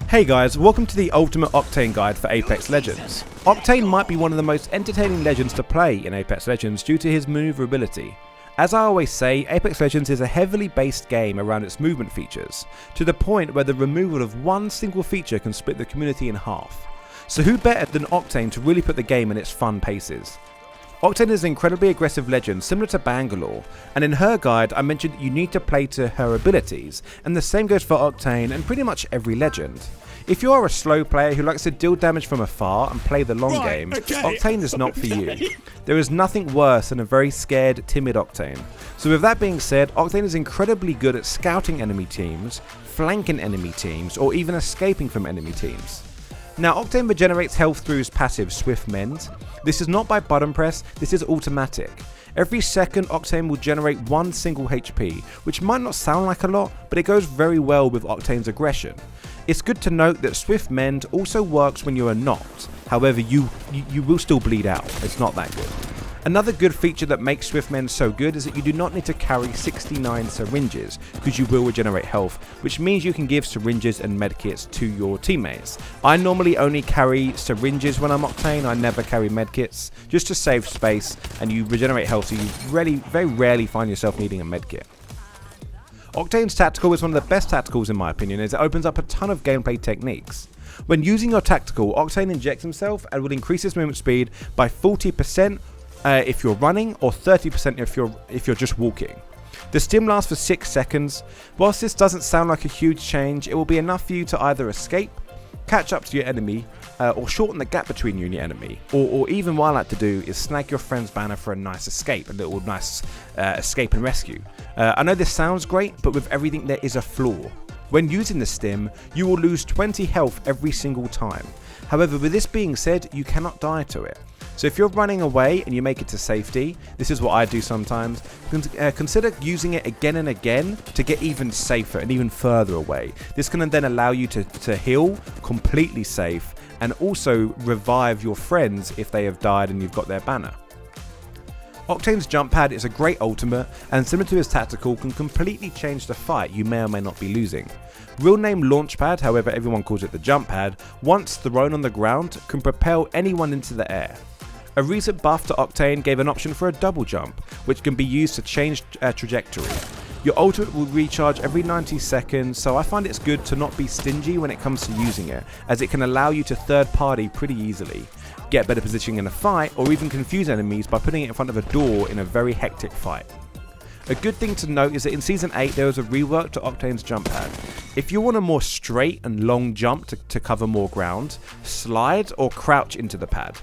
Hey guys, welcome to the Ultimate Octane Guide for Apex Legends. Octane might be one of the most entertaining legends to play in Apex Legends due to his maneuverability. As I always say, Apex Legends is a heavily based game around its movement features, to the point where the removal of one single feature can split the community in half. So who better than Octane to really put the game in its fun paces? Octane is an incredibly aggressive legend similar to Bangalore, and in her guide I mentioned that you need to play to her abilities, and the same goes for Octane and pretty much every legend. If you are a slow player who likes to deal damage from afar and play the long game, Octane is not for you. There is nothing worse than a very scared, timid Octane. So with that being said, Octane is incredibly good at scouting enemy teams, flanking enemy teams, or even escaping from enemy teams. Now, Octane regenerates health through his passive Swift Mend. This is not by button press, this is automatic. Every second, Octane will generate one single HP, which might not sound like a lot, but it goes very well with Octane's aggression. It's good to note that Swift Mend also works when you are knocked, however you will still bleed out, it's not that good. Another good feature that makes Swift Mend so good is that you do not need to carry 69 syringes, because you will regenerate health, which means you can give syringes and medkits to your teammates. I normally only carry syringes when I'm Octane, I never carry medkits, just to save space, and you regenerate health so you very rarely find yourself needing a medkit. Octane's Tactical is one of the best tacticals in my opinion, as it opens up a ton of gameplay techniques. When using your Tactical, Octane injects himself and will increase his movement speed by 40% if you're running, or 30% if you're just walking. The stim lasts for 6 seconds. Whilst this doesn't sound like a huge change, it will be enough for you to either escape, catch up to your enemy, or shorten the gap between you and your enemy. Or even what I like to do is snag your friend's banner for a nice escape, a little nice escape and rescue. I know this sounds great, but with everything there is a flaw. When using the stim, you will lose 20 health every single time. However, with this being said, you cannot die to it. So if you're running away and you make it to safety, this is what I do sometimes, consider using it again and again to get even safer and even further away. This can then allow you to heal completely safe and also revive your friends if they have died and you've got their banner. Octane's jumppad is a great ultimate, and similar to his tactical, can completely change the fight you may or may not be losing. Real name launchpad, however everyone calls it the jumppad, once thrown on the ground can propel anyone into the air. A recent buff to Octane gave an option for a double jump, which can be used to change trajectory. Your ultimate will recharge every 90 seconds, so I find it's good to not be stingy when it comes to using it, as it can allow you to third party pretty easily, get better positioning in a fight, or even confuse enemies by putting it in front of a door in a very hectic fight. A good thing to note is that in Season 8 there was a rework to Octane's jumppad. If you want a more straight and long jump to cover more ground, slide or crouch into the pad.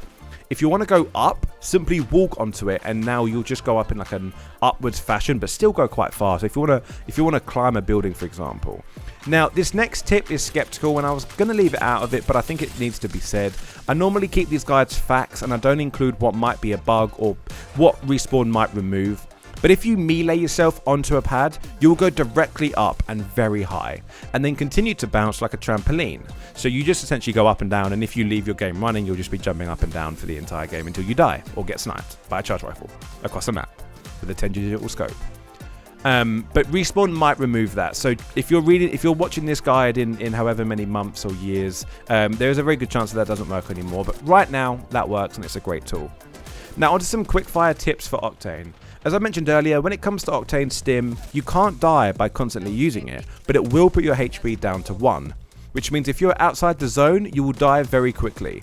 If you want to go up, simply walk onto it, and now you'll just go up in like an upwards fashion, but still go quite fast. If you want to climb a building, for example. Now, this next tip is skeptical, and I was going to leave it out of it, but I think it needs to be said. I normally keep these guides facts, and I don't include what might be a bug or what Respawn might remove. But if you melee yourself onto a pad, you will go directly up and very high, and then continue to bounce like a trampoline. So you just essentially go up and down, and if you leave your game running, you'll just be jumping up and down for the entire game until you die or get sniped by a charge rifle across a map with a 10 digital scope. But Respawn might remove that. So if you're watching this guide in however many months or years, there is a very good chance that doesn't work anymore. But right now, that works, and it's a great tool. Now onto some quick fire tips for Octane. As I mentioned earlier, when it comes to Octane's stim, you can't die by constantly using it, but it will put your HP down to 1, which means if you're outside the zone, you will die very quickly.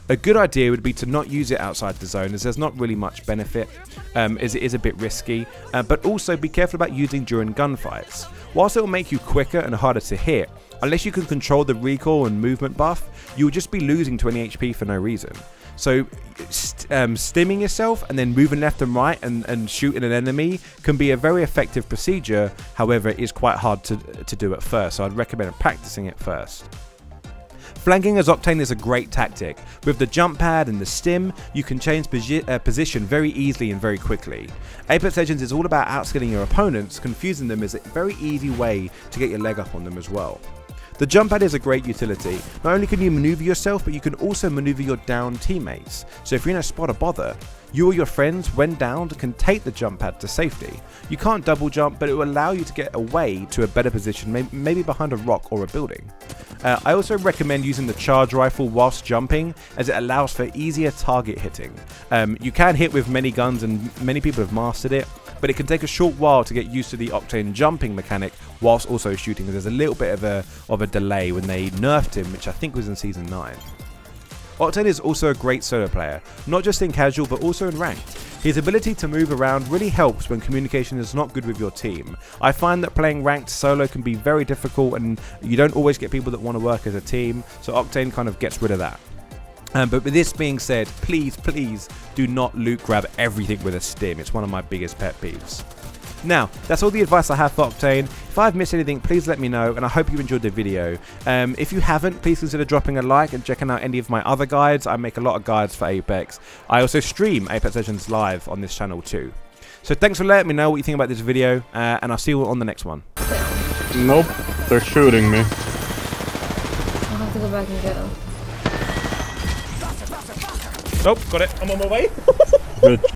A good idea would be to not use it outside the zone, as there's not really much benefit, as it is a bit risky, but also be careful about using during gunfights. Whilst it will make you quicker and harder to hit, unless you can control the recoil and movement buff, you will just be losing 20 HP for no reason. So stimming yourself and then moving left and right and shooting an enemy can be a very effective procedure, however it is quite hard to do at first, so I'd recommend practicing it first. Flanking as Octane is a great tactic. With the jump pad and the stim, you can change position very easily and very quickly. Apex Legends is all about outskilling your opponents, confusing them is a very easy way to get your leg up on them as well. The jumppad is a great utility. Not only can you maneuver yourself, but you can also maneuver your downed teammates. So if you're in a spot or bother, you or your friends, when downed, can take the jumppad to safety. You can't double jump, but it will allow you to get away to a better position, maybe behind a rock or a building. I also recommend using the charge rifle whilst jumping, as it allows for easier target hitting. You can hit with many guns and many people have mastered it, but it can take a short while to get used to the Octane jumping mechanic whilst also shooting, because there's a little bit of a delay when they nerfed him, which I think was in Season 9. Octane is also a great solo player, not just in casual but also in ranked. His ability to move around really helps when communication is not good with your team. I find that playing ranked solo can be very difficult and you don't always get people that want to work as a team, so Octane kind of gets rid of that. But with this being said, please do not loot grab everything with a stim. It's one of my biggest pet peeves. Now, that's all the advice I have for Octane. If I've missed anything, please let me know, and I hope you enjoyed the video. If you haven't, please consider dropping a like and checking out any of my other guides. I make a lot of guides for Apex. I also stream Apex Legends live on this channel too. So thanks for letting me know what you think about this video, and I'll see you on the next one. Nope, they're shooting me. I'll have to go back and get them. Nope, got it. I'm on my way. Good